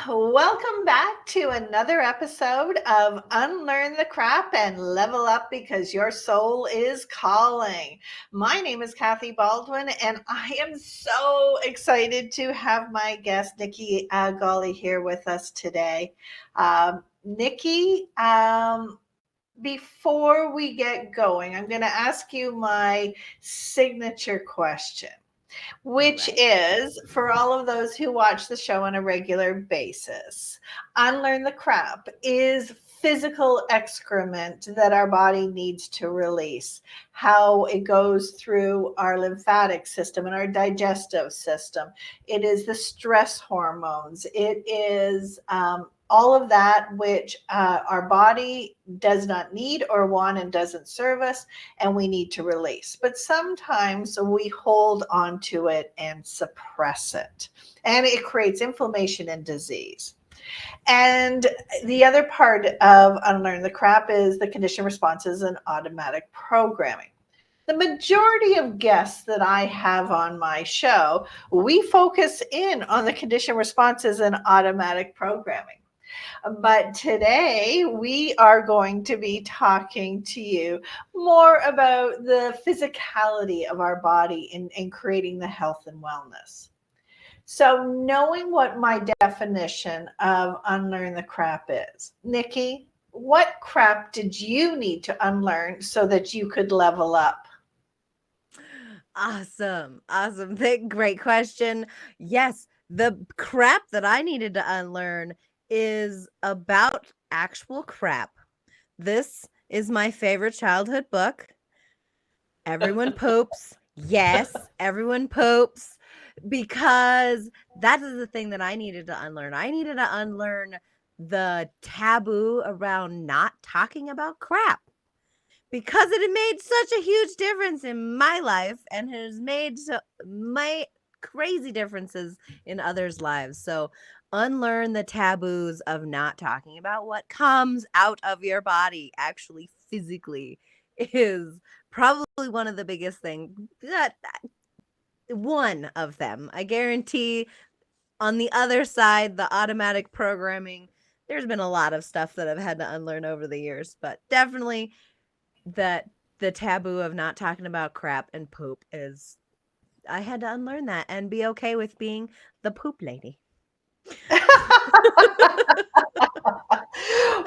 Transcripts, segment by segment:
Welcome back to another episode of Unlearn the Crap and Level Up because your soul is calling. My name is Kathy Baldwin, and I am so excited to have my guest, Nikky Golly, here with us today. Nikky, before we get going, I'm going to ask you my signature question, All which right. is for all of those who watch the show on a regular basis. Unlearn the crap is physical excrement that our body needs to release, how it goes through our lymphatic system and our digestive system. It is the stress hormones. It is all of that which our body does not need or want and doesn't serve us, and we need to release. But sometimes we hold on to it and suppress it, and it creates inflammation and disease. And the other part of Unlearn the Crap is the condition responses and automatic programming. The majority of guests that I have on my show, we focus in on the condition responses and automatic programming. But today we are going to be talking to you more about the physicality of our body in creating the health and wellness. So, knowing what my definition of unlearn the crap is, Nikky, what crap did you need to unlearn so that you could level up? Awesome. Awesome. Great question. Yes, the crap that I needed to unlearn is about actual crap. This is my favorite childhood book. Everyone poops. Yes, everyone poops because that is the thing that I needed to unlearn. I needed to unlearn the taboo around not talking about crap, because it had made such a huge difference in my life and has made my crazy differences in others' lives. So unlearn the taboos of not talking about what comes out of your body actually physically is probably one of the biggest things. One of them. I guarantee on the other side, the automatic programming, there's been a lot of stuff that I've had to unlearn over the years, but definitely that the taboo of not talking about crap and poop is, I had to unlearn that and be okay with being the poop lady.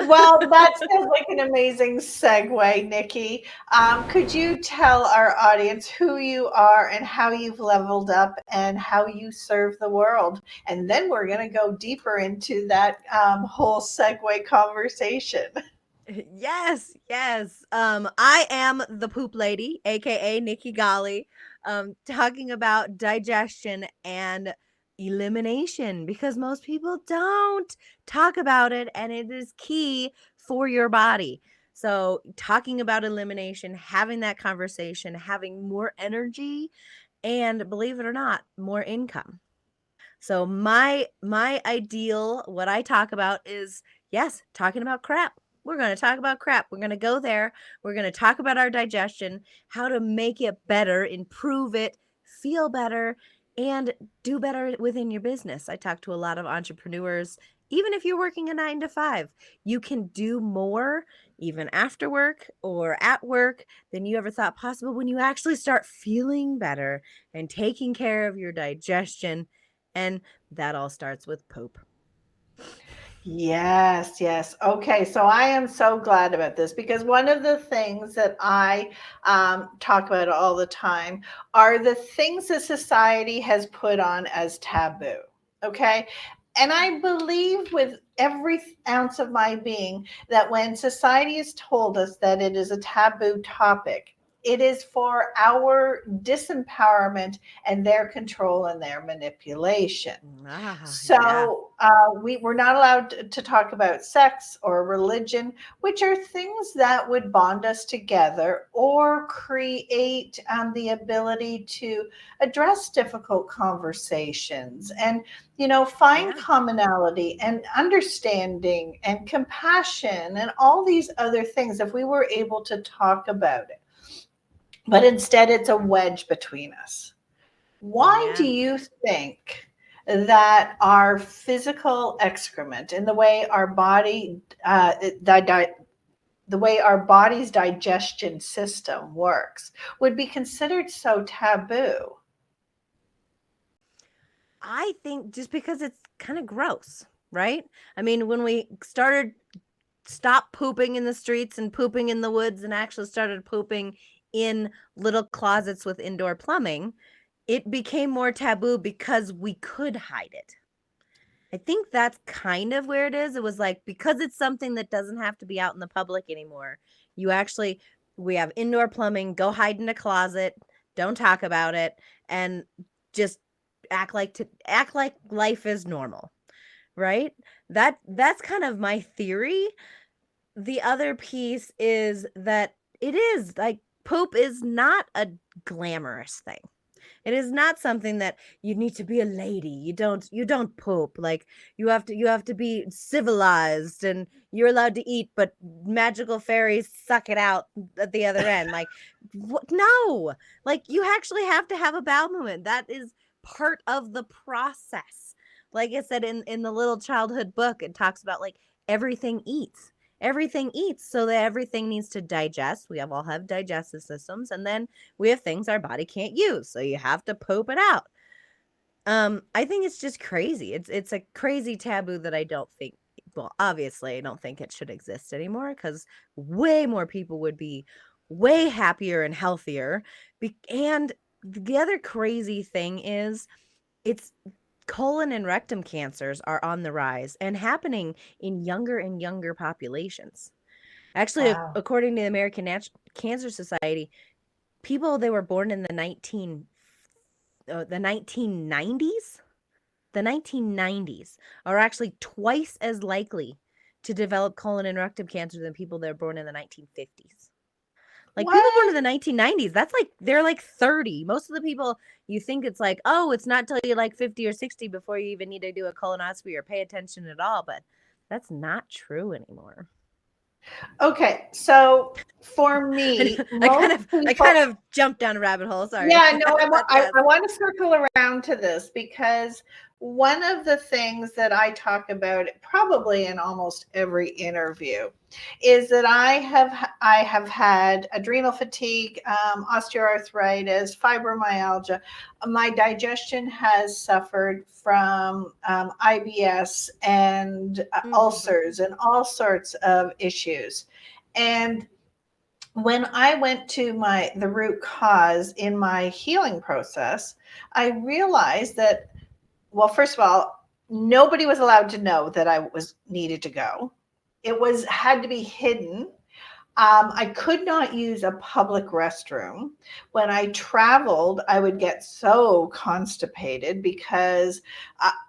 Well, that sounds like an amazing segue, Nikky. Could you tell our audience who you are and how you've leveled up and how you serve the world? And then we're going to go deeper into that whole segue conversation. Yes, yes. I am the poop lady, aka Nikky Golly, talking about digestion and elimination because most people don't talk about it, and it is key for your body. So, talking about elimination, having that conversation, having more energy, and believe it or not, more income. So my ideal, what I talk about is, yes, talking about crap. We're going to talk about crap. We're going to go there. We're going to talk about our digestion, how to make it better, improve it, feel better, and do better within your business. I talk to a lot of entrepreneurs. Even if you're working a 9 to 5, you can do more even after work or at work than you ever thought possible when you actually start feeling better and taking care of your digestion. And that all starts with poop. Yes, yes. Okay, so I am so glad about this because one of the things that I talk about all the time are the things that society has put on as taboo. Okay, and I believe with every ounce of my being that when society has told us that it is a taboo topic, it is for our disempowerment and their control and their manipulation. Yeah. So we're not allowed to talk about sex or religion, which are things that would bond us together or create the ability to address difficult conversations and, find Yeah. commonality and understanding and compassion and all these other things if we were able to talk about it. But instead, it's a wedge between us. Why do Yeah. you think that our physical excrement and the way our body, the way our body's digestion system works would be considered so taboo? I think just because it's kind of gross, right? I mean, when we stopped pooping in the streets and pooping in the woods and actually started pooping in little closets with indoor plumbing, it became more taboo because we could hide it. I think that's kind of where it is. It was like, because it's something that doesn't have to be out in the public anymore. We have indoor plumbing, go hide in a closet, don't talk about it, and just act like life is normal, right? That's kind of my theory. The other piece is that it is like poop is not a glamorous thing. It is not something that you need to be a lady. You don't poop. Like you have to be civilized and you're allowed to eat, but magical fairies suck it out at the other end. Like what? No. Like you actually have to have a bowel movement. That is part of the process. Like I said in the little childhood book, it talks about like everything eats. Everything eats, so that everything needs to digest. We all have digestive systems, and then we have things our body can't use, so you have to poop it out. I think it's just crazy. It's a crazy taboo that I don't think. Well, obviously, I don't think it should exist anymore because way more people would be way happier and healthier. And the other crazy thing is, it's colon and rectum cancers are on the rise and happening in younger and younger populations. Actually, Wow. according to the American Cancer Society, people that were born in the 1990s, the 1990s are actually twice as likely to develop colon and rectum cancer than people that were born in the 1950s. Like people born in What? the 1990s, that's like they're like 30. Most of the people you think it's like, oh, it's not till you're like 50 or 60 before you even need to do a colonoscopy or pay attention at all, but that's not true anymore. Okay, so for And me, I kind most of I people, kind of jumped down a rabbit hole. Sorry. yeah, no, But yes. I want to circle around to this because one of the things that I talk about probably in almost every interview is that I have had adrenal fatigue, osteoarthritis, fibromyalgia. My digestion has suffered from IBS and Mhm. ulcers and all sorts of issues. And when I went to the root cause in my healing process, I realized that, well, first of all, nobody was allowed to know that I was needed to go. It was had to be hidden. I could not use a public restroom. When I traveled, I would get so constipated because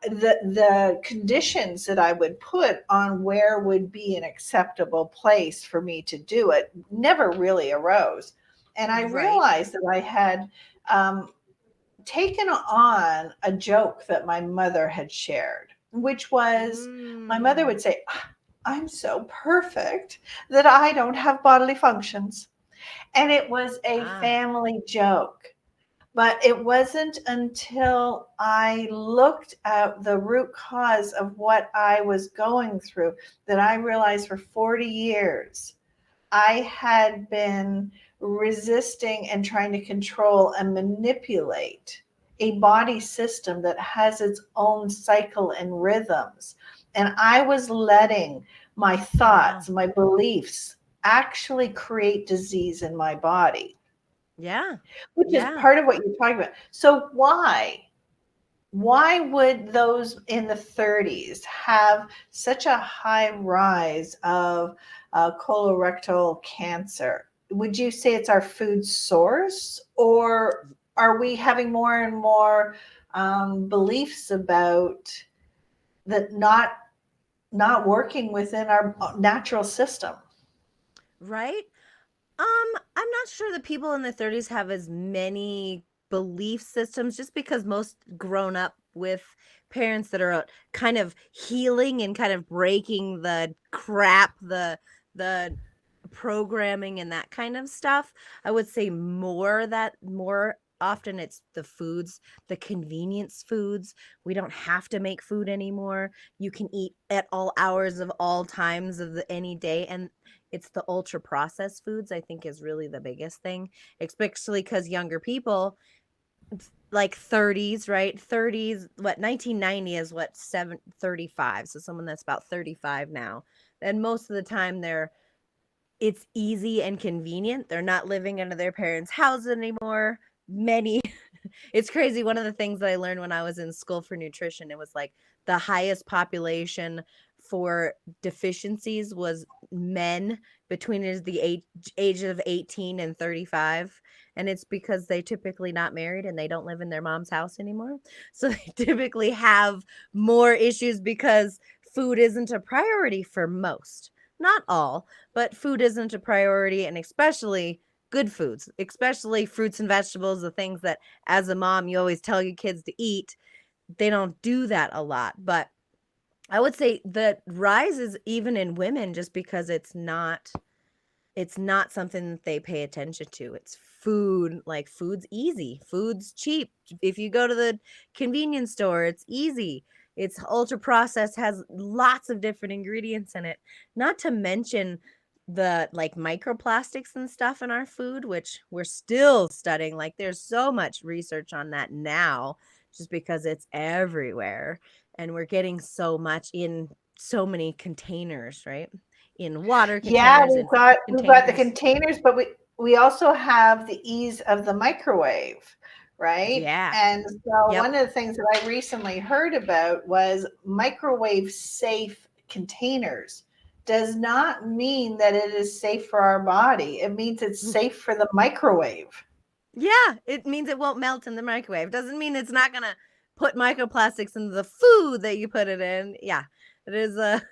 the conditions that I would put on where would be an acceptable place for me to do it never really arose. And I Right. realized that I had um, taken on a joke that my mother had shared, which was my mother Mm. would say, I'm so perfect that I don't have bodily functions. And it was a Ah. family joke. But it wasn't until I looked at the root cause of what I was going through that I realized for 40 years I had been resisting and trying to control and manipulate a body system that has its own cycle and rhythms. And I was letting my Wow. thoughts, my beliefs actually create disease in my body, Yeah. which is Yeah. part of what you're talking about. So, why? Why would those in the 30s have such a high rise of colorectal cancer? Would you say it's our food source, or are we having more and more beliefs about that not working within our natural system? Right? I'm not sure that people in the 30s have as many belief systems just because most grown up with parents that are kind of healing and kind of breaking the crap, the programming and that kind of stuff. I would say more often it's the foods, the convenience foods. We don't have to make food anymore. You can eat at all hours of all times of any day. And it's the ultra processed foods, I think, is really the biggest thing, especially because younger people, like 30s, right? 30s, what 1990 is what 735. So someone that's about 35 now. And most of the time it's easy and convenient. They're not living under their parents' house anymore. Many it's crazy. One of the things that I learned when I was in school for nutrition, it was like the highest population for deficiencies was men between the age of 18 and 35. And it's because they typically not married and they don't live in their mom's house anymore. So they typically have more issues because food isn't a priority for most. Not all, but food isn't a priority, and especially good foods, especially fruits and vegetables, the things that as a mom you always tell your kids to eat. They don't do that a lot. But I would say the rise is even in women just because it's not something that they pay attention to. It's food, like food's easy, food's cheap. If you go to the convenience store, it's easy. It's ultra processed, has lots of different ingredients in it. Not to mention the like microplastics and stuff in our food, which we're still studying. Like there's so much research on that now, just because it's everywhere. And we're getting so much in so many containers, right? In water Yeah, containers and we've got the containers. containers, but we also have the ease of the microwave, right? Yeah. And so Yep. one of the things that I recently heard about was microwave safe containers does not mean that it is safe for our body. It means it's safe for the microwave. Yeah, it means it won't melt in the microwave. Doesn't mean it's not gonna put microplastics into the food that you put it in. Yeah, it is a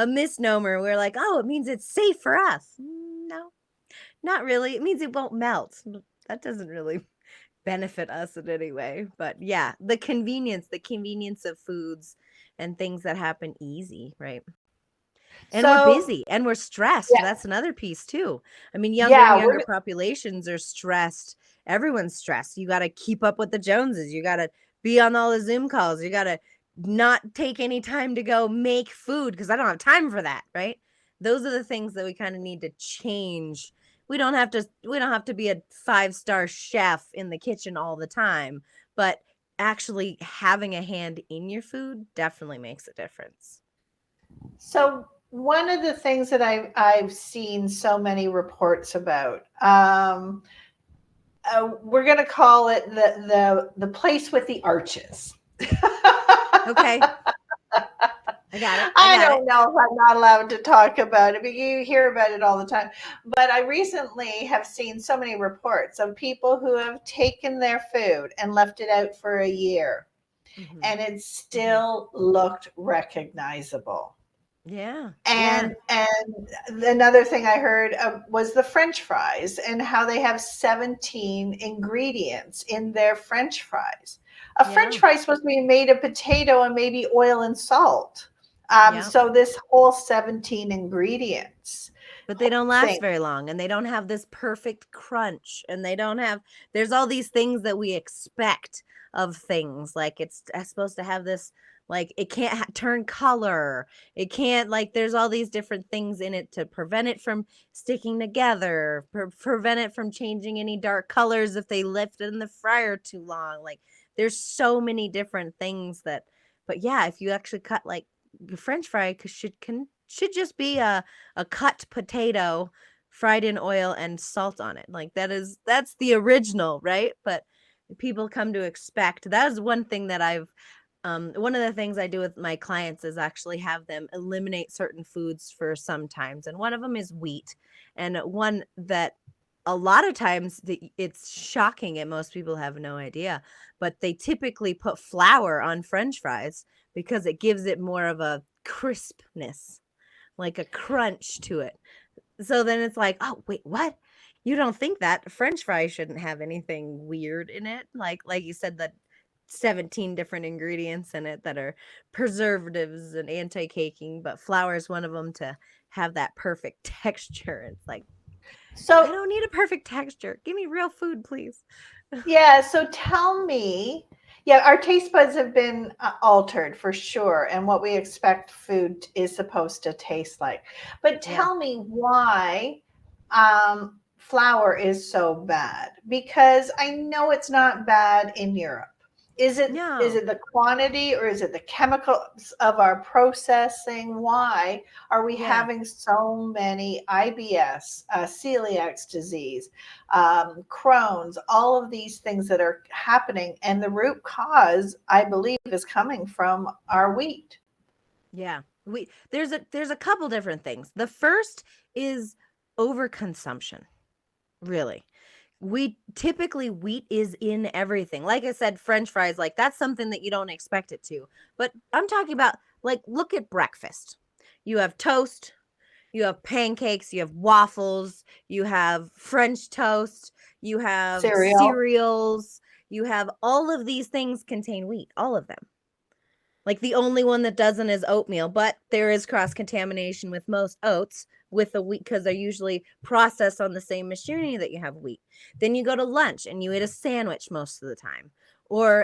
misnomer. We're like, oh, it means it's safe for us. No, not really. It means it won't melt. That doesn't really benefit us in any way. But yeah, the convenience of foods and things that happen easy, right? And we're So busy and we're stressed. yeah, That's another piece too. I mean, younger and yeah, younger populations are stressed. Everyone's stressed. You got to keep up with the Joneses. You got to be on all the Zoom calls. You got to not take any time to go make food because I don't have time for that, right? Those are the things that we kind of need to change. We don't have to be a 5-star chef in the kitchen all the time, but actually having a hand in your food definitely makes a difference. so one of the things that I've seen so many reports about, we're going to call it the place with the arches. Okay. I got it. I don't know if I'm not allowed to talk about it, but you hear about it all the time. But I recently have seen so many reports of people who have taken their food and left it out for a year, Mhm. and it still looked recognizable. Yeah. Yeah. And another thing I heard was the French fries and how they have 17 ingredients in their French fries. A French Yeah. fry is supposed to be made of potato and maybe oil and salt. Yeah. So this whole 17 ingredients But they don't last thing. very long and they don't have this perfect crunch and there's all these things that we expect of things. Like it's supposed to have this, like it can't turn color. It can't, like there's all these different things in it to prevent it from sticking together, prevent it from changing any dark colors if they left it in the fryer too long. Like there's so many different things but yeah, if you actually cut like the French fry should just be a cut potato fried in oil and salt on it. Like that's the original, right? But people come to expect that is one thing that one of the things I do with my clients is actually have them eliminate certain foods for sometimes. And one of them is wheat. And one that a lot of times it's shocking and most people have no idea, but they typically put flour on French fries because it gives it more of a crispness, like a crunch to it. So then it's like, oh, wait, what? You don't think that French fries shouldn't have anything weird in it? Like you said, that 17 different ingredients in it that are preservatives and anti-caking, but flour is one of them to have that perfect texture. It's like, I So don't need a perfect texture. Give me real food, please. Yeah, so tell me, yeah, our taste buds have been altered for sure, and what we expect food is supposed to taste like. But Yeah. tell me why flour is so bad, because I know it's not bad in Europe. Is No. it the quantity or is it the chemicals of our processing? Why are we Yeah. having so many IBS, celiac disease, Crohn's, all of these things that are happening? And the root cause, I believe, is coming from our wheat. Yeah. There's a couple different things. The first is overconsumption, really. Wheat is in everything. Like I said, French fries, like that's something that you don't expect it to. But I'm talking about, like, look at breakfast. You have toast, you have pancakes, you have waffles, you have French toast, you have Cereal. cereals, you have all of these things contain wheat, all of them. Like the only one that doesn't is oatmeal, but there is cross contamination with most oats with the wheat because they're usually processed on the same machinery that you have wheat. Then you go to lunch and you eat a sandwich most of the time.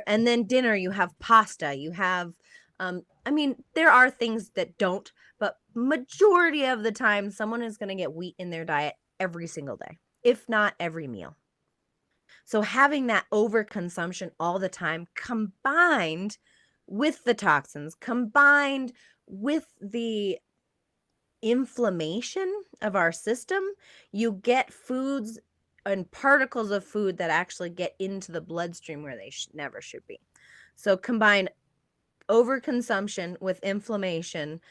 And then dinner you have pasta, you have I mean, there are things that don't, but majority of the time someone is going to get wheat in their diet every single day, if not every meal. So having that overconsumption all the time combined with the toxins, combined with the inflammation of our system, you get foods and particles of food that actually get into the bloodstream where they never should be. So combine overconsumption with inflammation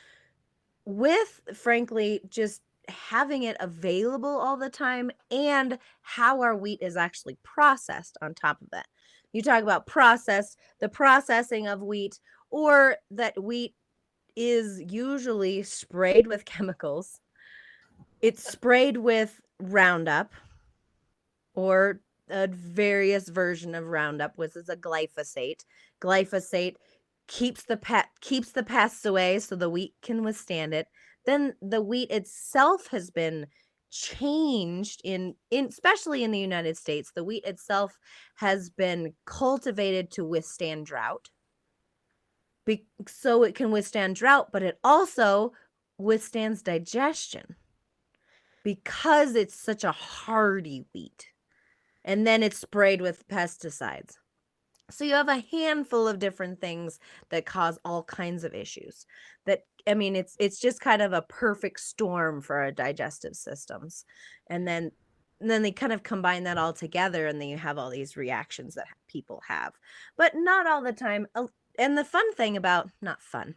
with, frankly, just having it available all the time and how our wheat is actually processed on top of that. You talk about the processing of wheat, or that wheat is usually sprayed with chemicals. It's sprayed with Roundup or a various version of Roundup, which is a glyphosate. Glyphosate keeps the pests away so the wheat can withstand it. Then the wheat itself has been changed in especially in the United States. The wheat itself has been cultivated to withstand drought. So it can withstand drought, but it also withstands digestion because it's such a hardy wheat. And then it's sprayed with pesticides. So you have a handful of different things that cause all kinds of issues. It's just kind of a perfect storm for our digestive systems. And then they kind of combine that all together, and then you have all these reactions that people have. But not all the time. And the fun thing about, not fun,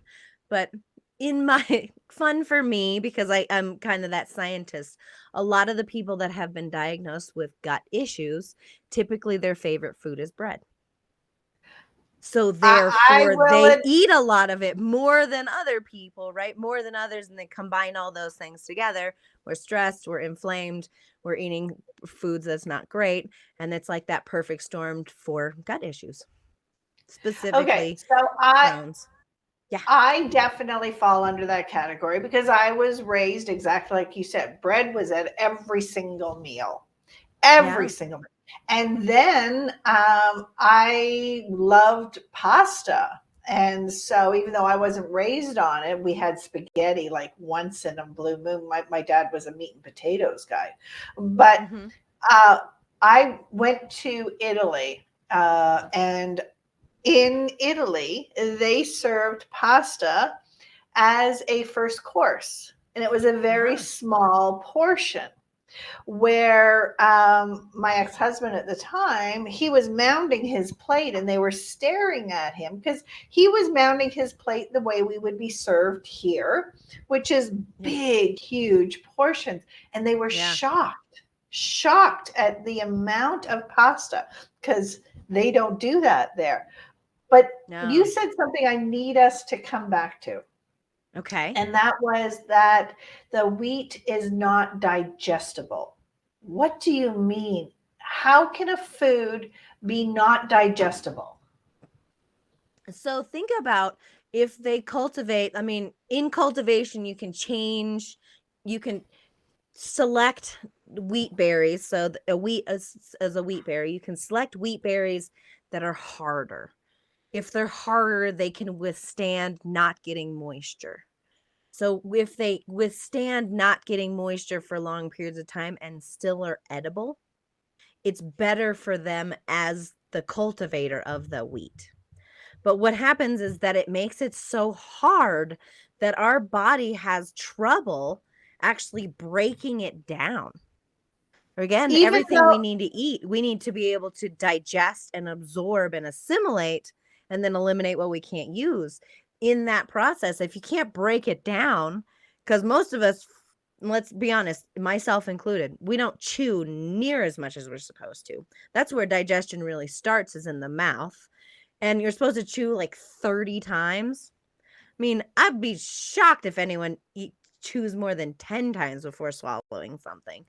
but in my fun for me, because I'm kind of that scientist, a lot of the people that have been diagnosed with gut issues, typically their favorite food is bread. So I therefore will. they eat a lot of it more than other people, right? More than others, and they combine all those things together. We're stressed, we're inflamed, we're eating foods that's not great, and it's like that perfect storm for gut issues, Okay, specifically so Crohn's. Yeah. I definitely fall under that category because I was raised exactly like you said. Bread was at every single meal, every Yeah. single meal. And then I loved pasta. And so even though I wasn't raised on it, we had spaghetti like once in a blue moon. My dad was a meat and potatoes guy. But Mhm. uh, I went to Italy and in Italy, they served pasta as a first course, and it was a very Uh-huh. small portion. Where my ex-husband at the time, he was mounting his plate, and they were staring at him because he was mounting his plate the way we would be served here, which is Yeah. big, huge portions, and they were Yeah. shocked at the amount of pasta because they don't do that there. But you No. said something I need us to come back to, Okay. and that was that the wheat is not digestible. What do you mean? How can a food be not digestible? So think about, if they cultivate, in cultivation you can select wheat berries. So a wheat as a wheat berry, you can select wheat berries that are harder. If they're harder, they can withstand not getting moisture. So if they withstand not getting moisture for long periods of time and still are edible, it's better for them as the cultivator of the wheat. But what happens is that it makes it so hard that our body has trouble actually breaking it down. Again, Even everything though we need to eat, we need to be able to digest and absorb and assimilate and then eliminate what we can't use. In that process, if you can't break it down, because most of us, let's be honest, myself included, we don't chew near as much as we're supposed to. That's where digestion really starts, is in the mouth. And you're supposed to chew like 30 times. I mean, I'd be shocked if anyone chews more than 10 times before swallowing something.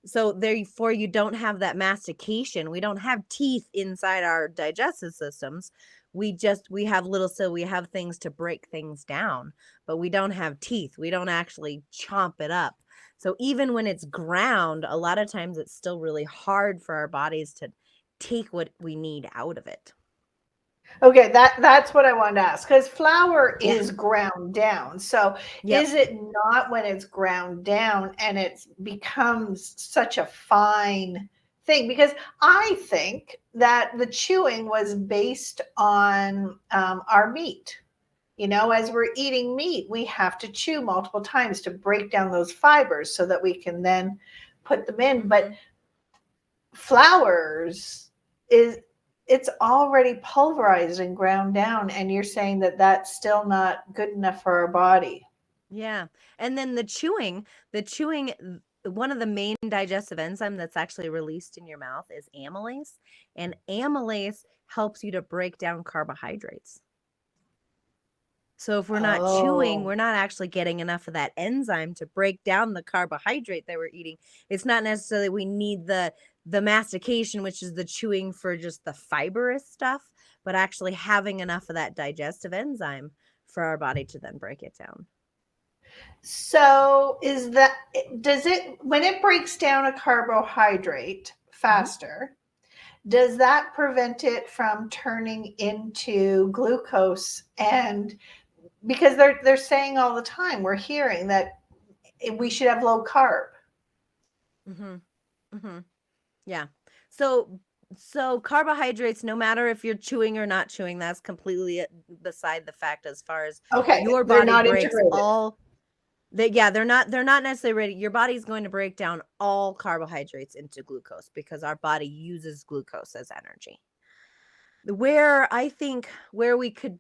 So therefore, you don't have that mastication. We don't have teeth inside our digestive systems. We have things to break things down, but we don't have teeth. We don't actually chomp it up. So even when it's ground, a lot of times it's still really hard for our bodies to take what we need out of it. Okay, that's what I wanted to ask, because flour Yeah. is ground down. So Yep. is it not when it's ground down and it becomes such a fine thing? Because I think that the chewing was based on our meat. As we're eating meat, we have to chew multiple times to break down those fibers so that we can then put them in. But flours is it's already pulverized and ground down, and you're saying that that's still not good enough for our body. Yeah. And then the chewing, one of the main digestive enzyme that's actually released in your mouth is amylase, and amylase helps you to break down carbohydrates. So if we're not chewing, we're not actually getting enough of that enzyme to break down the carbohydrate that we're eating. It's not necessarily we need the mastication, which is the chewing for just the fibrous stuff, but actually having enough of that digestive enzyme for our body to then break it down. So does it, when it breaks down a carbohydrate faster, does that prevent it from turning into glucose? And because they're saying all the time, we're hearing that we should have low carb. Yeah. So carbohydrates, no matter if you're chewing or not chewing, that's completely beside the fact as far as your body breaks all. They're not necessarily ready. Your body's going to break down all carbohydrates into glucose because our body uses glucose as energy. Where we could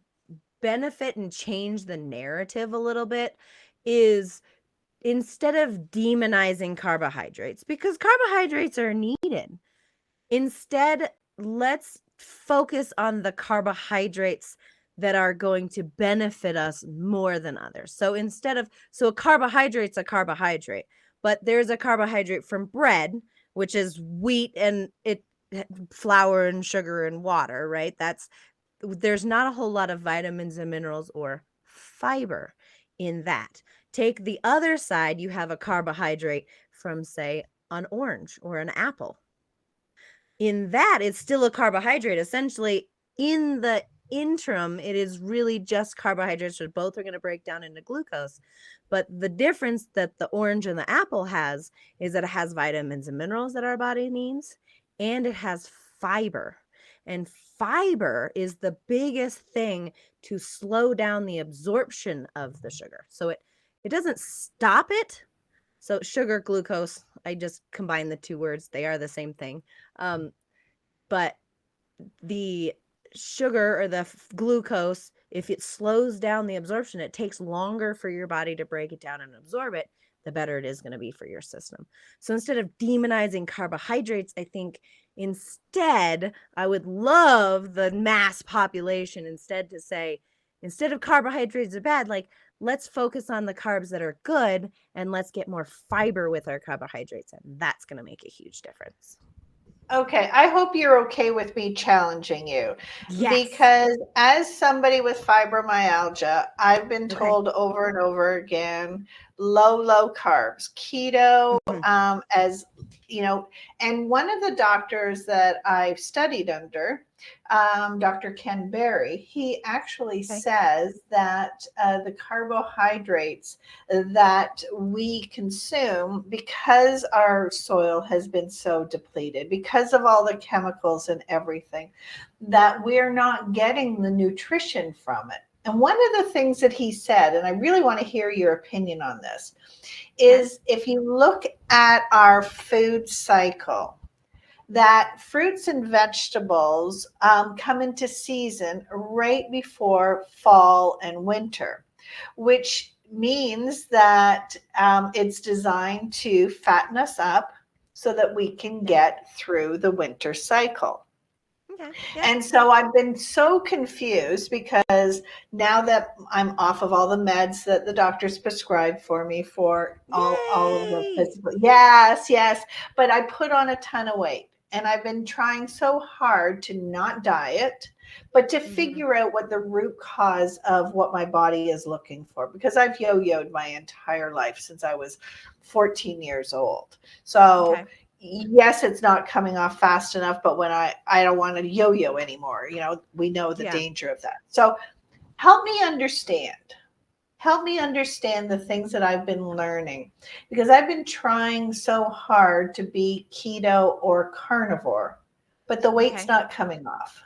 benefit and change the narrative a little bit is, instead of demonizing carbohydrates, because carbohydrates are needed, instead, let's focus on the carbohydrates that are going to benefit us more than others. So a carbohydrate's a carbohydrate, but there's a carbohydrate from bread, which is wheat and flour and sugar and water, right? There's not a whole lot of vitamins and minerals or fiber in that. Take the other side, you have a carbohydrate from, say, an orange or an apple. In that, it's still a carbohydrate. Essentially, in the interim, it is really just carbohydrates, so both are going to break down into glucose. But the difference that the orange and the apple has is that it has vitamins and minerals that our body needs, and it has fiber. And fiber is the biggest thing to slow down the absorption of the sugar. So it doesn't stop it. So sugar, glucose, I just combine the two words. They are the same thing. But the sugar or the glucose, if it slows down the absorption, it takes longer for your body to break it down and absorb it, the better it is going to be for your system. So instead of demonizing carbohydrates, I think instead, I would love the mass population instead to say, instead of carbohydrates are bad, like, let's focus on the carbs that are good and let's get more fiber with our carbohydrates. And that's going to make a huge difference. Okay, I hope you're okay with me challenging you, Yes. because as somebody with fibromyalgia, I've been Okay. told over and over again, low carbs, keto, Mhm. as you know, and one of the doctors that I've studied under, Dr. Ken Berry, he actually Okay. says that the carbohydrates that we consume, because our soil has been so depleted, because of all the chemicals and everything, that we're not getting the nutrition from it. And one of the things that he said, and I really want to hear your opinion on this, Okay. is if you look at our food cycle, that fruits and vegetables come into season right before fall and winter, which means that it's designed to fatten us up so that we can Okay. get through the winter cycle. Okay. Yep. And so I've been so confused, because now that I'm off of all the meds that the doctors prescribed for me for all of the Yay. physical, yes, but I put on a ton of weight, and I've been trying so hard to not diet, but to Mhm. figure out what the root cause of what my body is looking for, because I've yo-yoed my entire life since I was 14 years old. So Okay. yes, it's not coming off fast enough, but when I don't want to yo-yo anymore, we know the Yeah. danger of that. So help me understand. Help me understand the things that I've been learning, because I've been trying so hard to be keto or carnivore, but the weight's Okay. not coming off.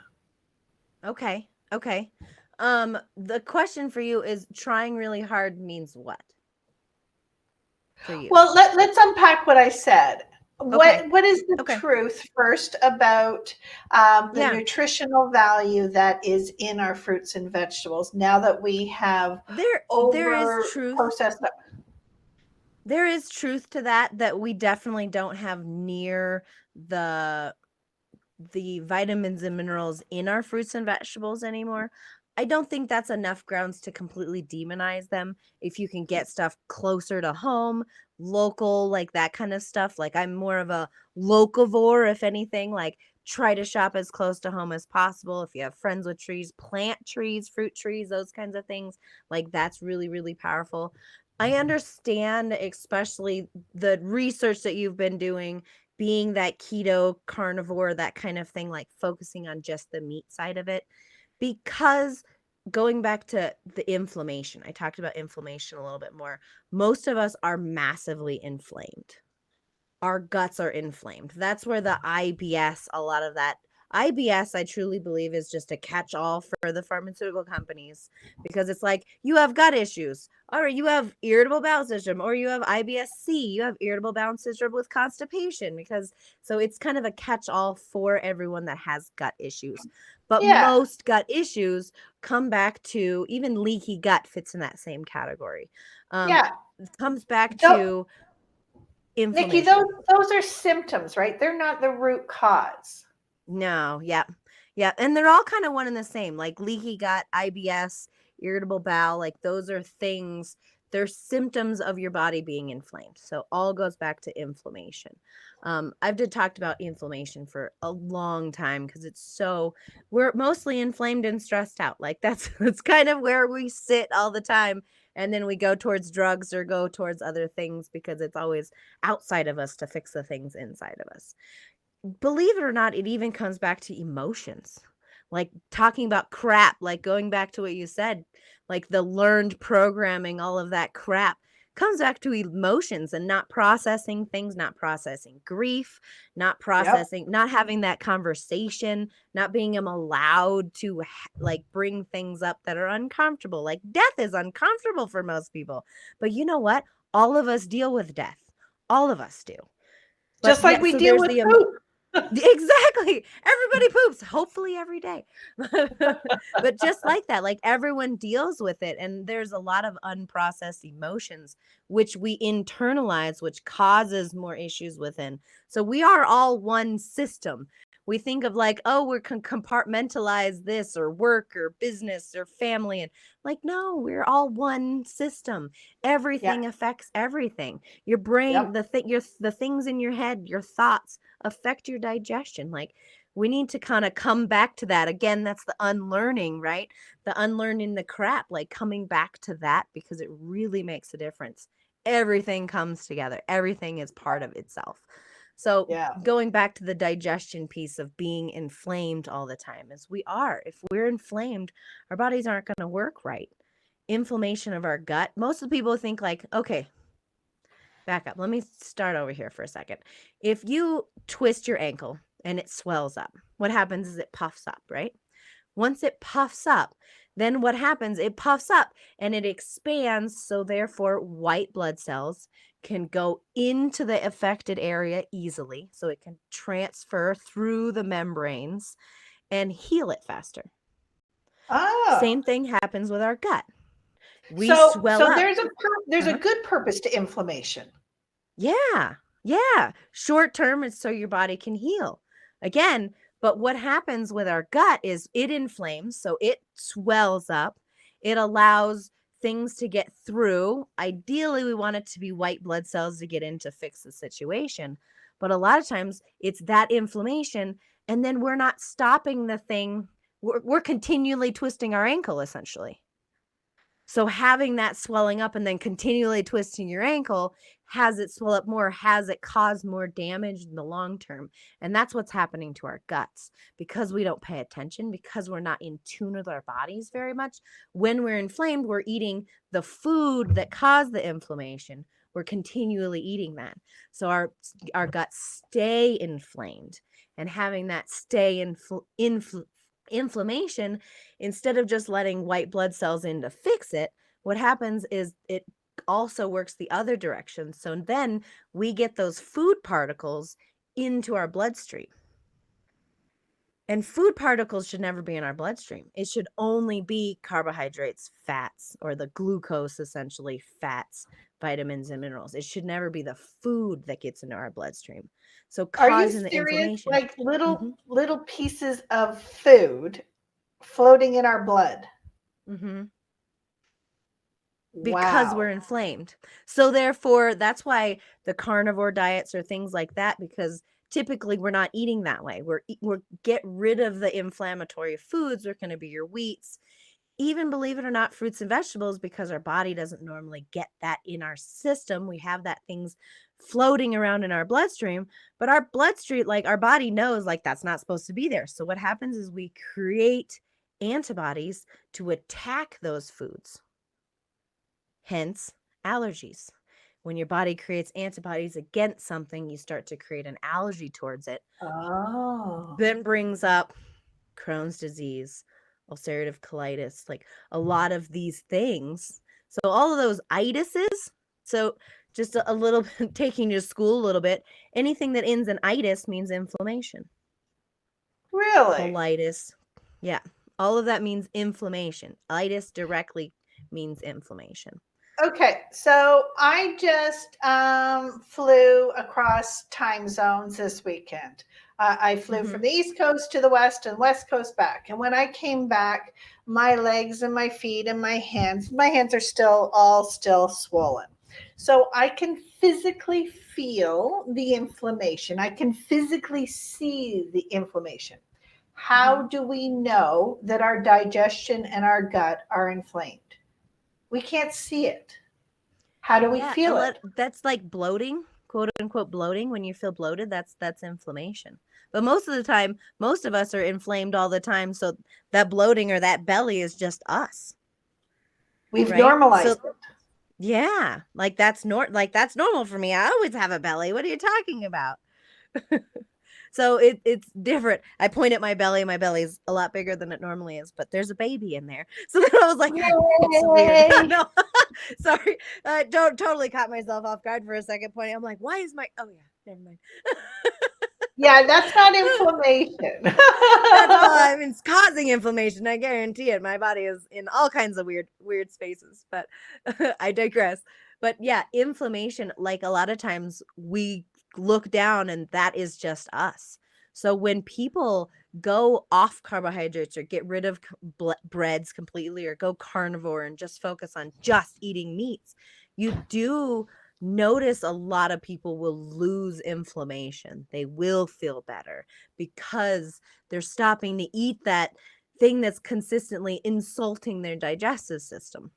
Okay. Okay. The question for you is trying really hard means what for you? Well, let's unpack what I said. Okay. What is the Okay. truth first about the Yeah. nutritional value that is in our fruits and vegetables now that we have There is over truth. processed? There is truth to that we definitely don't have near the vitamins and minerals in our fruits and vegetables anymore. I don't think that's enough grounds to completely demonize them. If you can get stuff closer to home, local, like that kind of stuff. Like I'm more of a locavore, if anything, like try to shop as close to home as possible. If you have friends with trees, plant trees, fruit trees, those kinds of things. Like that's really, really powerful. I understand, especially the research that you've been doing, being that keto carnivore, that kind of thing, like focusing on just the meat side of it. Because going back to the inflammation, I talked about inflammation a little bit more. Most of us are massively inflamed. Our guts are inflamed. That's where the IBS, a lot of that IBS, I truly believe, is just a catch all for the pharmaceutical companies, because it's like, you have gut issues. All right, you have irritable bowel syndrome, or you have IBS-C, you have irritable bowel syndrome with constipation, because so it's kind of a catch all for everyone that has gut issues. But Yeah, most gut issues come back to, even leaky gut fits in that same category. Um, yeah. comes back Tho- to Nikki, those inflammation. those are symptoms, right? They're not the root cause. No, yeah. Yeah, and they're all kind of one and the same, like leaky gut, IBS, irritable bowel, like those are things, they're symptoms of your body being inflamed. So all goes back to inflammation. I've did talked about inflammation for a long time because it's so, we're mostly inflamed and stressed out. Like that's kind of where we sit all the time. And then we go towards drugs or go towards other things because it's always outside of us to fix the things inside of us. Believe it or not, it even comes back to emotions. Like talking about crap, like going back to what you said, like the learned programming, all of that crap comes back to emotions and not processing things, not processing grief, not Yep. processing, not having that conversation, not being allowed to like bring things up that are uncomfortable. Like death is uncomfortable for most people. But you know what? All of us deal with death. All of us do. But Just like yet, we so deal there's with the poop. exactly. Everybody poops, hopefully every day. But just like that, like everyone deals with it. And there's a lot of unprocessed emotions, which we internalize, which causes more issues within. So we are all one system. We think of like, oh, we're compartmentalize this or work or business or family. And like, no, we're all one system. Yeah. Everything affects everything. Your Yep. brain, the things in your head, your thoughts affect your digestion. Like, we need to kind of come back to that. Again, that's the unlearning, right? The unlearning the crap, like coming back to that, because it really makes a difference. Everything comes together. Everything is part of itself. So Yeah. going back to the digestion piece of being inflamed all the time, is we are. If we're inflamed, our bodies aren't going to work right. Inflammation of our gut. Most of the people think like, okay, back up. Let me start over here for a second. If you twist your ankle and it swells up, what happens is it puffs up, right? Once it puffs up, then what happens? It puffs up and it expands. So therefore, white blood cells can go into the affected area easily. So it can transfer through the membranes and heal it faster. Oh. Same thing happens with our gut. We So swell up. there's a good purpose to inflammation. Yeah. Yeah. Short term is so your body can heal. Again, but what happens with our gut is it inflames, so it swells up. It allows things to get through. Ideally, we want it to be white blood cells to get in to fix the situation. But a lot of times it's that inflammation, and then we're not stopping the thing. We're continually twisting our ankle, essentially. So having that swelling up and then continually twisting your ankle, has it swell up more, has it caused more damage in the long term? And that's what's happening to our guts, because we don't pay attention, because we're not in tune with our bodies very much. When we're inflamed, we're eating the food that caused the inflammation. We're continually eating that. So our guts stay inflamed, and having that stay inflammation, instead of just letting white blood cells in to fix it, what happens is it also works the other direction. So then we get those food particles into our bloodstream. And food particles should never be in our bloodstream. It should only be carbohydrates, fats, or the glucose, essentially fats, vitamins, and minerals. It should never be the food that gets into our bloodstream. So causing the inflammation. Like little pieces of food floating in our blood. Mm-hmm. Because we're inflamed. So therefore, that's why the carnivore diets or things like that, because typically we're not eating that way. We're get rid of the inflammatory foods. We're going to be your wheats, even, believe it or not, fruits and vegetables, because our body doesn't normally get that in our system. We have that things floating around in our bloodstream, but our bloodstream, like our body knows, like that's not supposed to be there. So what happens is we create antibodies to attack those foods. Hence, allergies. When your body creates antibodies against something, you start to create an allergy towards it. Oh. Then brings up Crohn's disease, ulcerative colitis, like a lot of these things. So all of those itises. So just a little bit, taking you to school a little bit, anything that ends in itis means inflammation. Really? Colitis. Yeah. All of that means inflammation. Itis directly means inflammation. Okay, so I just flew across time zones this weekend. I flew from the East Coast to the West and West Coast back. And when I came back, my legs and my feet and my hands are still swollen. So I can physically feel the inflammation. I can physically see the inflammation. How do we know that our digestion and our gut are inflamed? We can't see it. How do we feel it? That's like bloating, quote unquote bloating. When you feel bloated, that's inflammation. But most of the time, most of us are inflamed all the time. So that bloating or that belly is just us. We've normalized it. Yeah, like that's normal for me. I always have a belly. What are you talking about? So it's different. I point at my belly. My belly's a lot bigger than it normally is, but there's a baby in there. So then I was like, it's weird. No, sorry. Don't totally caught myself off guard for a second pointing. I'm like, why is my, oh yeah, never mind. Yeah, that's not inflammation. I mean, it's causing inflammation. I guarantee it. My body is in all kinds of weird spaces, but I digress. But yeah, inflammation, like a lot of times we look down and that is just us. So when people go off carbohydrates or get rid of breads completely or go carnivore and just focus on just eating meats, you do notice a lot of people will lose inflammation. They will feel better because they're stopping to eat that thing that's consistently insulting their digestive system.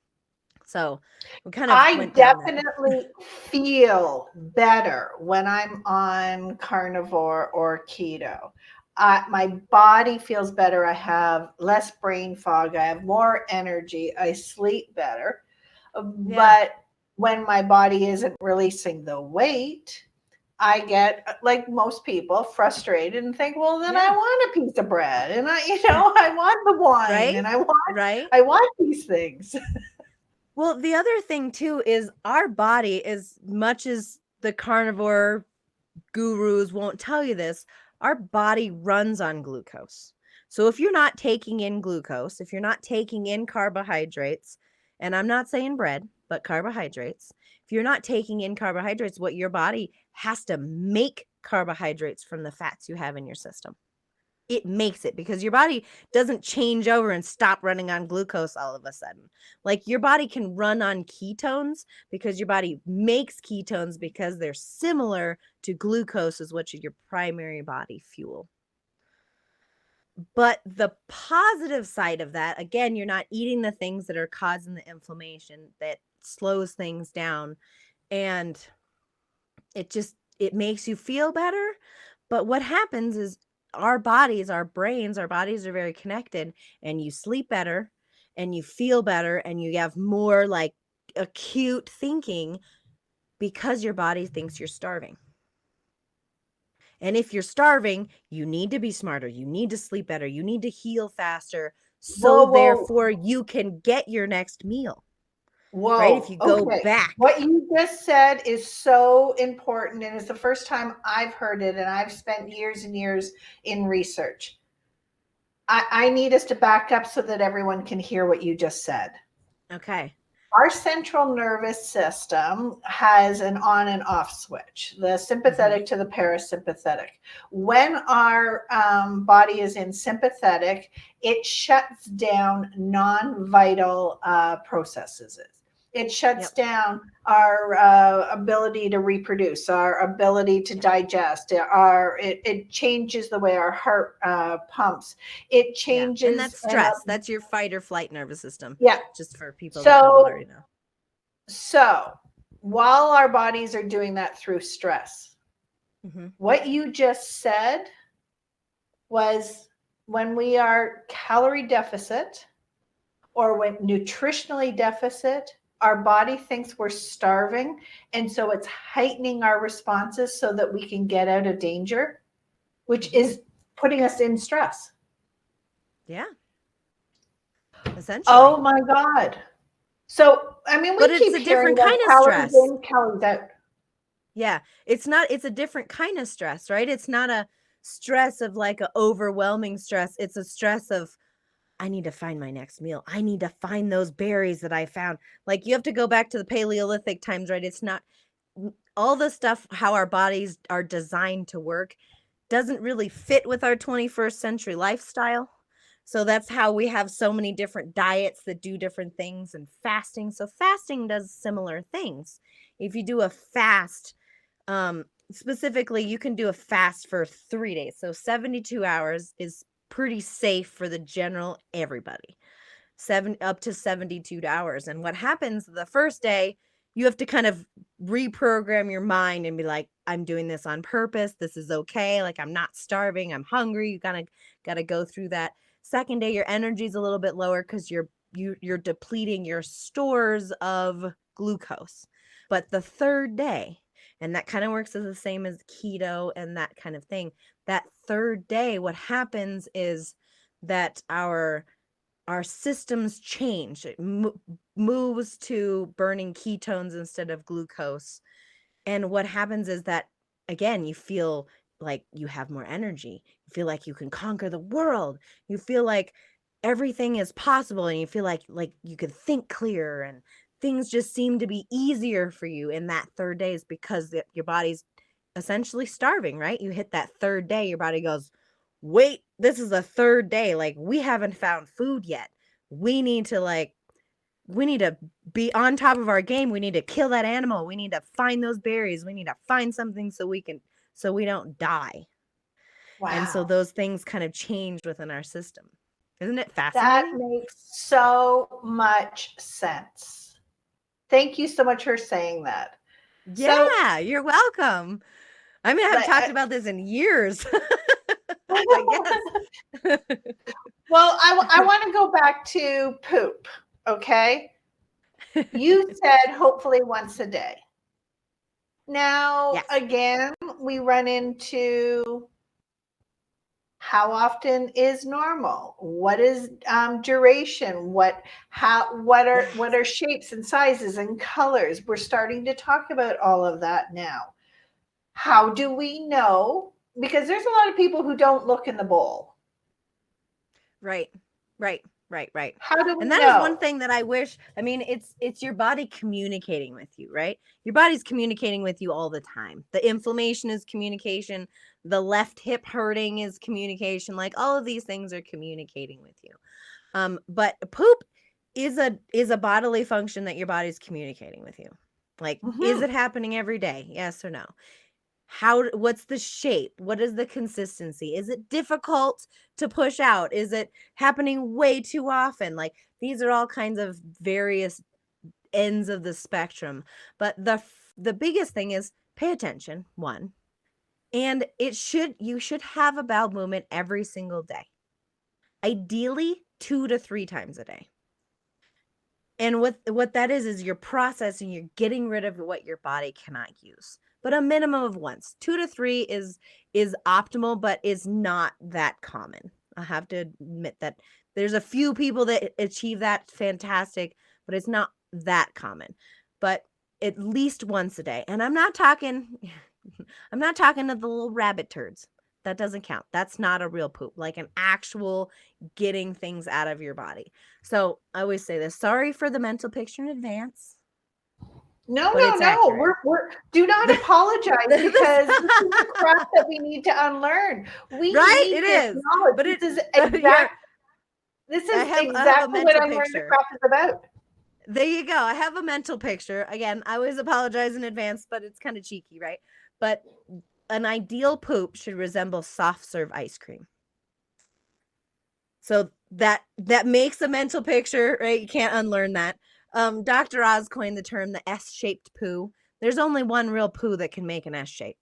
So we kind of I went down that. definitely feel better when I'm on carnivore or keto. My body feels better. I have less brain fog. I have more energy. I sleep better. Yeah. But when my body isn't releasing the weight, I get, like most people, frustrated and think, well, then I Yeah. want a piece of bread and I want the wine Right? and Right? I want these things. Well, the other thing too is our body, as much as the carnivore gurus won't tell you this, our body runs on glucose. So if you're not taking in glucose, if you're not taking in carbohydrates, and I'm not saying bread, but carbohydrates, if you're not taking in carbohydrates, what your body has to make carbohydrates from the fats you have in your system. It makes it because your body doesn't change over and stop running on glucose all of a sudden. Like your body can run on ketones because your body makes ketones because they're similar to glucose, is what's your primary body fuel. But the positive side of that, again, you're not eating the things that are causing the inflammation that slows things down, and it makes you feel better. But what happens is our bodies, our brains, our bodies are very connected, and you sleep better and you feel better and you have more like acute thinking because your body thinks you're starving. And if you're starving, you need to be smarter. You need to sleep better. You need to heal faster. So therefore you can get your next meal. Right? If you go back. What you just said is so important, and it's the first time I've heard it, and I've spent years and years in research. I need us to back up so that everyone can hear what you just said. Okay. Our central nervous system has an on and off switch, the sympathetic to the parasympathetic. When our body is in sympathetic, it shuts down non-vital processes. It shuts down our ability to reproduce, our ability to digest. It changes the way our heart pumps. It changes, and that's stress. That's your fight or flight nervous system. Yeah, just for people that don't already know. So, while our bodies are doing that through stress, what you just said was when we are calorie deficit or when nutritionally deficit, our body thinks we're starving. And so it's heightening our responses so that we can get out of danger, which is putting us in stress. Yeah. Essentially. Oh my God. So, I mean, but it's a different kind of stress. In, calories out. Yeah. It's a different kind of stress, right? It's not a stress of like an overwhelming stress. It's a stress of, I need to find my next meal. I need to find those berries that I found. Like you have to go back to the Paleolithic times, right? It's not all the stuff, how our bodies are designed to work doesn't really fit with our 21st century lifestyle. So that's how we have so many different diets that do different things, and fasting. So fasting does similar things. If you do a fast, specifically, you can do a fast for 3 days. So 72 hours is pretty safe for the general everybody. Up to 72 hours. And what happens the first day, you have to kind of reprogram your mind and be like, I'm doing this on purpose. This is okay. Like I'm not starving. I'm hungry. You gotta go through that. Second day, your energy is a little bit lower because you're depleting your stores of glucose. But the third day, and that kind of works as the same as keto and that kind of thing. That third day, what happens is that our systems change. It moves to burning ketones instead of glucose. And what happens is that, again, you feel like you have more energy. You feel like you can conquer the world. You feel like everything is possible, and you feel like you could think clearer, and things just seem to be easier for you in that third day, is because your body's essentially starving, right? You hit that third day, your body goes, wait, this is the third day. Like, we haven't found food yet. We need to be on top of our game. We need to kill that animal. We need to find those berries. We need to find something so we don't die. Wow. And so those things kind of change within our system. Isn't it That fascinating? makes so much sense. Thank you so much for saying that. Yeah, you're welcome. I mean, I haven't talked about this in years. I guess. Well, I want to go back to poop, okay? You said hopefully once a day. Now, Yes. again, we run into how often is normal? What is duration? What are shapes and sizes and colors? We're starting to talk about all of that now. How do we know? Because there's a lot of people who don't look in the bowl. Right. How do we know? And that is one thing that I wish, I mean, it's your body communicating with you, right? Your body's communicating with you all the time. The inflammation is communication. The left hip hurting is communication. Like, all of these things are communicating with you. But poop is a bodily function that your body's communicating with you. Like, is it happening every day? Yes or no? What's the shape? What is the consistency? Is it difficult to push out? Is it happening way too often? Like, these are all kinds of various ends of the spectrum. But the biggest thing is pay attention, one. And you should have a bowel movement every single day. Ideally 2 to 3 times a day. And what that is you're processing, you're getting rid of what your body cannot use. But a minimum of once. 2 to 3 is optimal, but is not that common. I have to admit that there's a few people that achieve that, fantastic, but it's not that common. But at least once a day. And I'm not talking to the little rabbit turds. That doesn't count. That's not a real poop, like an actual getting things out of your body. So I always say this. Sorry for the mental picture in advance. No. We're do not apologize, because this is the crap that we need to unlearn. We right? need it this is. knowledge. But this is exactly what Unlearn the Crap is about. There you go. I have a mental picture. Again, I always apologize in advance, but it's kind of cheeky, right? But an ideal poop should resemble soft serve ice cream. So that makes a mental picture, right? You can't unlearn that. Dr. Oz coined the term the S-shaped poo. There's only one real poo that can make an S shape,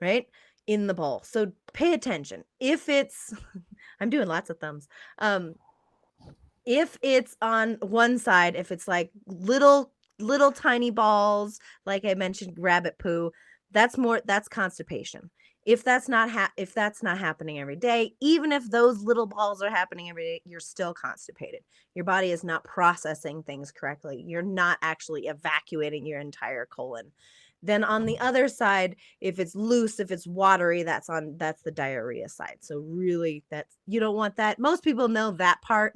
right? In the bowl. So pay attention. If it's, I'm doing lots of thumbs. If it's on one side, if it's like little tiny balls, like I mentioned, rabbit poo, that's constipation. If that's not happening every day, even if those little balls are happening every day, you're still constipated. Your body is not processing things correctly. You're not actually evacuating your entire colon. Then on the other side, if it's loose, if it's watery, that's the diarrhea side. So really, you don't want that. Most people know that part.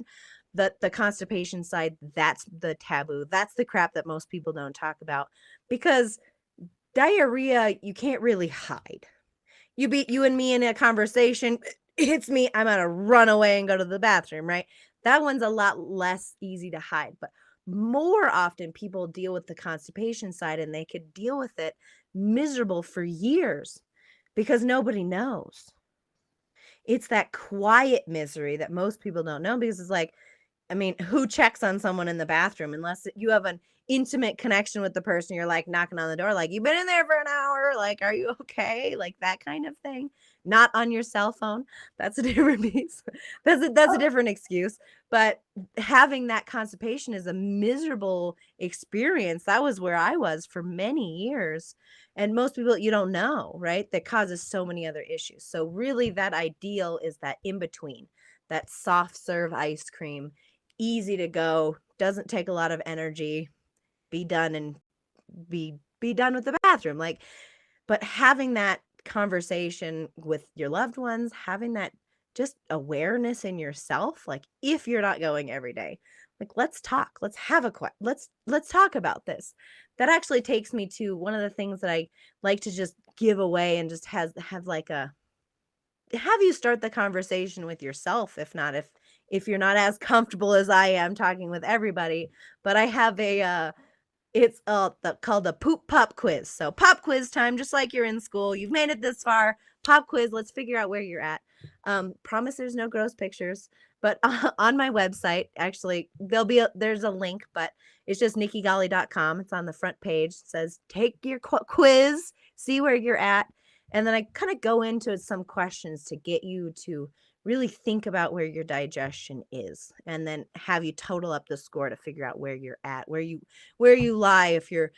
The constipation side, that's the taboo. That's the crap that most people don't talk about, because diarrhea, you can't really hide. You and me in a conversation, it hits me, I'm gonna run away and go to the bathroom, right? That one's a lot less easy to hide. But more often people deal with the constipation side, and they could deal with it miserable for years because nobody knows. It's that quiet misery that most people don't know, because it's like, I mean, who checks on someone in the bathroom unless you have an intimate connection with the person? You're like knocking on the door, like, you've been in there for an hour, like, are you okay? Like that kind of thing. Not on your cell phone. That's a different piece. That's a different excuse. But having that constipation is a miserable experience. That was where I was for many years. And most people, you don't know, right? That causes so many other issues. So really, that ideal is that in between, that soft serve ice cream. Easy to go, doesn't take a lot of energy, be done and be done with the bathroom. Like, but having that conversation with your loved ones, having that just awareness in yourself, like, if you're not going every day, like, let's talk, let's talk about this. That actually takes me to one of the things that I like to just give away and just have like have you start the conversation with yourself, if you're not as comfortable as I am talking with everybody. But I have it's called the poop pop quiz. So pop quiz time, just like you're in school. You've made it this far. Pop quiz. Let's figure out where you're at. Promise there's no gross pictures, but on my website, actually, there's a link, but it's just nikkygolly.com. It's on the front page. It says take your quiz, see where you're at, and then I kind of go into some questions to get you to really think about where your digestion is, and then have you total up the score to figure out where you're at, where you lie, if you're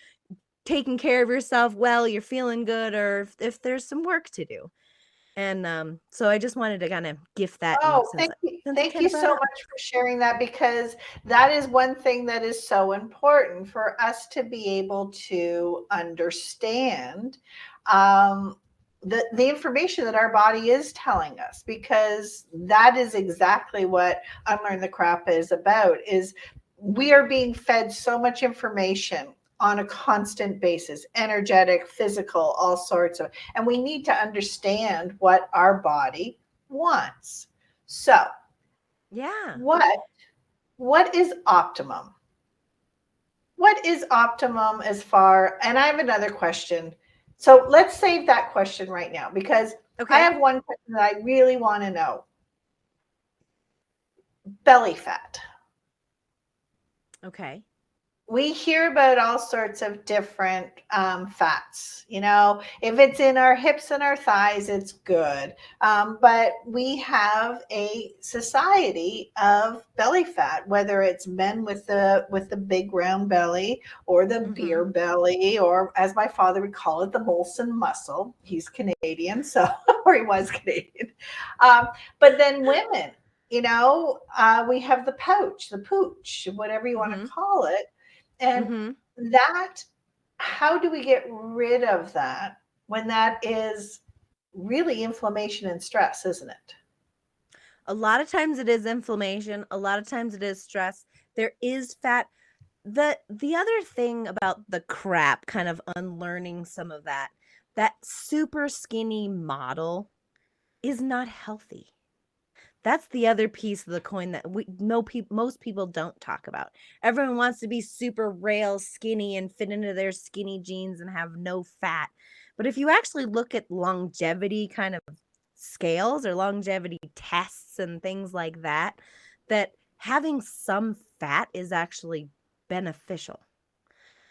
taking care of yourself well, you're feeling good, or if there's some work to do. And so I just wanted to kind of gift that. Oh, thank you. Thank you so much for sharing that, because that is one thing that is so important for us to be able to understand the information that our body is telling us, because that is exactly what Unlearn the Crap is about. Is we are being fed so much information on a constant basis, energetic, physical, all sorts of, and we need to understand what our body wants. So, yeah, what is optimum? What is optimum as far, and I have another question. So let's save that question right now, because I have one question that I really want to know. Belly fat. Okay. We hear about all sorts of different fats. You know, if it's in our hips and our thighs, it's good. But we have a society of belly fat, whether it's men with the big round belly, or the beer belly, or as my father would call it, the Molson muscle. He's Canadian, so or he was Canadian. But then women, you know, we have the pouch, the pooch, whatever you want to call it. And that, how do we get rid of that when that is really inflammation and stress, isn't it? A lot of times it is inflammation. A lot of times it is stress. There is fat. The other thing about the crap, kind of unlearning some of that super skinny model is not healthy. That's the other piece of the coin that most people don't talk about. Everyone wants to be super rail skinny and fit into their skinny jeans and have no fat. But if you actually look at longevity kind of scales or longevity tests and things like that, that having some fat is actually beneficial.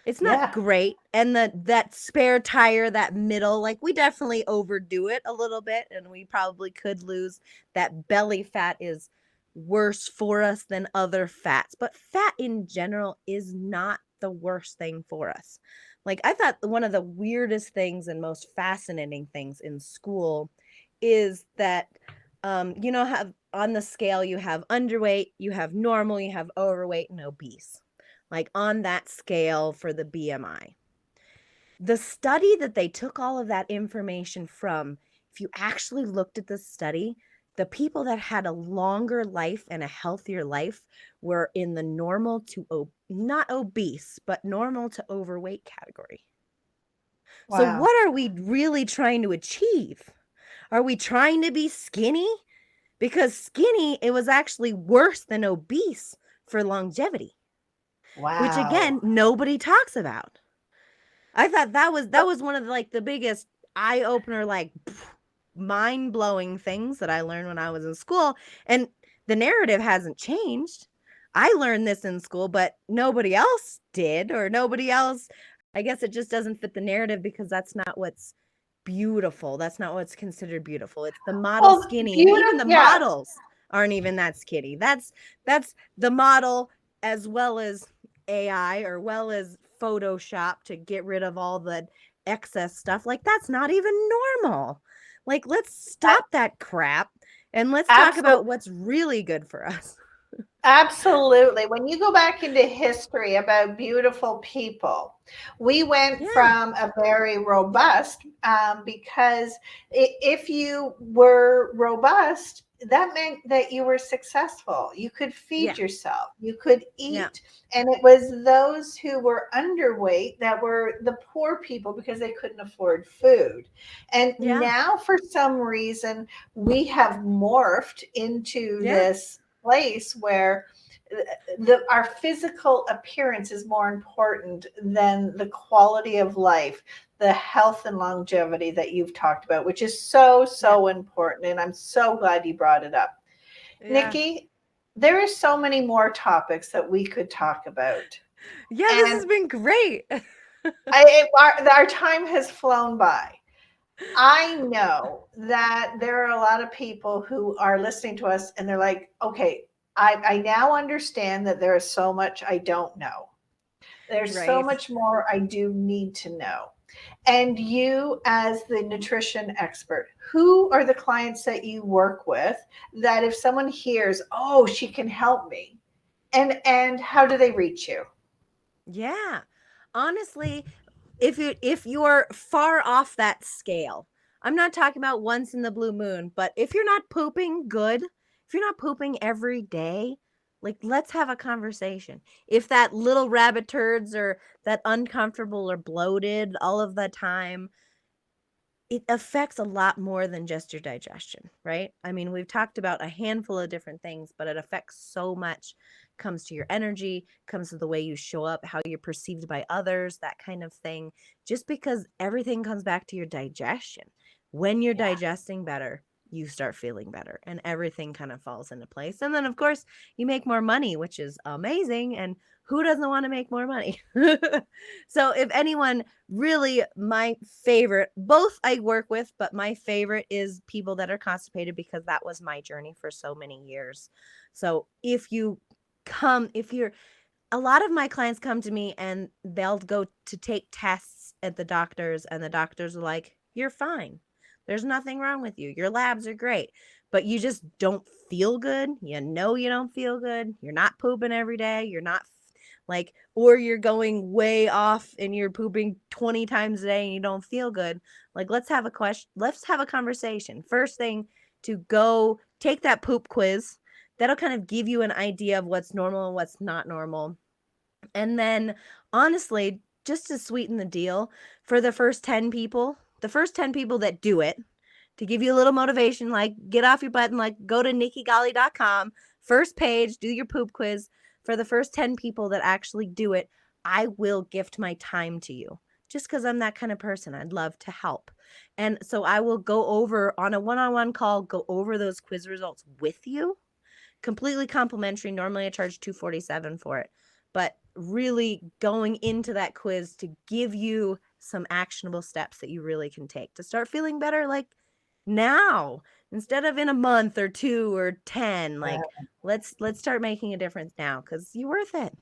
It's not great. And that spare tire, that middle, like we definitely overdo it a little bit, and we probably could lose. That belly fat is worse for us than other fats. But fat in general is not the worst thing for us. Like, I thought one of the weirdest things and most fascinating things in school is that, you know, have on the scale, you have underweight, you have normal, you have overweight and obese. Like on that scale for the BMI. The study that they took all of that information from, if you actually looked at the study, the people that had a longer life and a healthier life were in the normal to, not obese, but normal to overweight category. Wow. So what are we really trying to achieve? Are we trying to be skinny? Because skinny, it was actually worse than obese for longevity. Wow. Which again, nobody talks about. I thought that was one of the biggest eye opener, like mind blowing things that I learned when I was in school. And the narrative hasn't changed. I learned this in school, but nobody else did, or nobody else. I guess it just doesn't fit the narrative because that's not what's beautiful. That's not what's considered beautiful. It's the model skinny, and even the models aren't even that skinny. That's the model, as well as AI, or well as Photoshop, to get rid of all the excess stuff. Like, that's not even normal. Like, let's stop that crap and let's talk about what's really good for us. Absolutely. When you go back into history about beautiful people, we went from a very robust, because if you were robust, that meant that you were successful. You could feed Yeah. yourself, you could Yeah. eat. And it was those who were underweight that were the poor people because they couldn't afford food. And Yeah. now, for some reason, we have morphed into Yeah. this place where our physical appearance is more important than the quality of life, the health and longevity that you've talked about, which is so, Yeah. so important. And I'm so glad you brought it up. Yeah. Nikki, there are so many more topics that we could talk about. Yeah, this And has been great. our time has flown by. I know that there are a lot of people who are listening to us and they're like, okay, I now understand that there is so much I don't know. There's so Right. much more I do need to know. And you, as the nutrition expert, who are the clients that you work with that if someone hears, oh, she can help me, and how do they reach you? Yeah. Honestly, if you're far off that scale, I'm not talking about once in the blue moon, but if you're not pooping good, if you're not pooping every day, like let's have a conversation. If that little rabbit turds or that uncomfortable or bloated all of the time, it affects a lot more than just your digestion, right? I mean, we've talked about a handful of different things, but it affects so much. Comes to your energy, comes to the way you show up, how you're perceived by others, that kind of thing. Just because everything comes back to your digestion. When you're Yeah. digesting better, you start feeling better and everything kind of falls into place. And then, of course, you make more money, which is amazing. And who doesn't want to make more money? So, if anyone really, my favorite, both I work with, but my favorite is people that are constipated because that was my journey for so many years. So if you're, a lot of my clients come to me and they'll go to take tests at the doctors and the doctors are like, you're fine. There's nothing wrong with you. Your labs are great, but you just don't feel good. You don't feel good. You're not pooping every day. You're not like, or you're going way off and you're pooping 20 times a day and you don't feel good. Like, let's have a question. Let's have a conversation. First thing, to go take that poop quiz. That'll kind of give you an idea of what's normal and what's not normal. And then, honestly, just to sweeten the deal, for the first 10 people that do it, to give you a little motivation, like get off your butt and like go to nikkygolly.com, first page, do your poop quiz. For the first 10 people that actually do it, I will gift my time to you. Just because I'm that kind of person, I'd love to help. And so I will go over on a one-on-one call, go over those quiz results with you, completely complimentary. Normally I charge $247 for it, but really going into that quiz to give you some actionable steps that you really can take to start feeling better, like now, instead of in a month or 2 or 10. Yeah, Like, let's start making a difference now because you're worth it.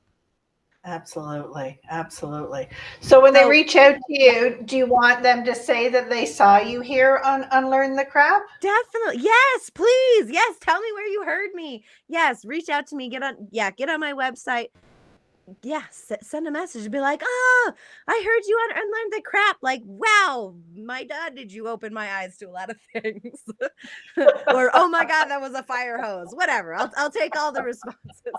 absolutely. Absolutely. So when they So reach out to you, do you want them to say that they saw you here on Unlearn the Crap? definitely, yes, please, yes, tell me where you heard me. Yes, reach out to me. Get on my website. Yes, send a message and be like, oh, I heard you on Unlearn the Crap. Like, wow, my dad, did you open my eyes to a lot of things? Or, oh my God, that was a fire hose. Whatever. I'll take all the responses.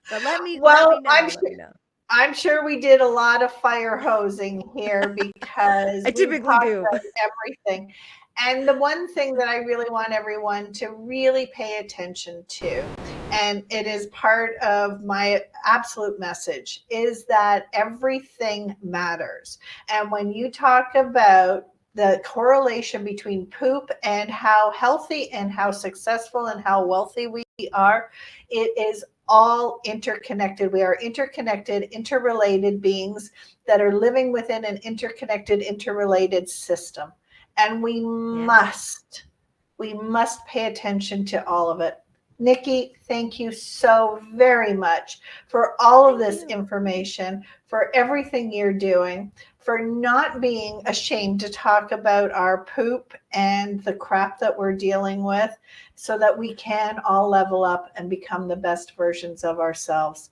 But let me Well, know. Let me know. I'm sure we did a lot of fire hosing here because I we've typically talked do. about everything. And the one thing that I really want everyone to really pay attention to, and it is part of my absolute message, is that everything matters. And when you talk about the correlation between poop and how healthy and how successful and how wealthy we are, it is all interconnected. We are interconnected, interrelated beings that are living within an interconnected, interrelated system. And Yes. we must pay attention to all of it. Nikki, thank you so very much for all of Thank this you. information, for everything you're doing, for not being ashamed to talk about our poop and the crap that we're dealing with so that we can all level up and become the best versions of ourselves.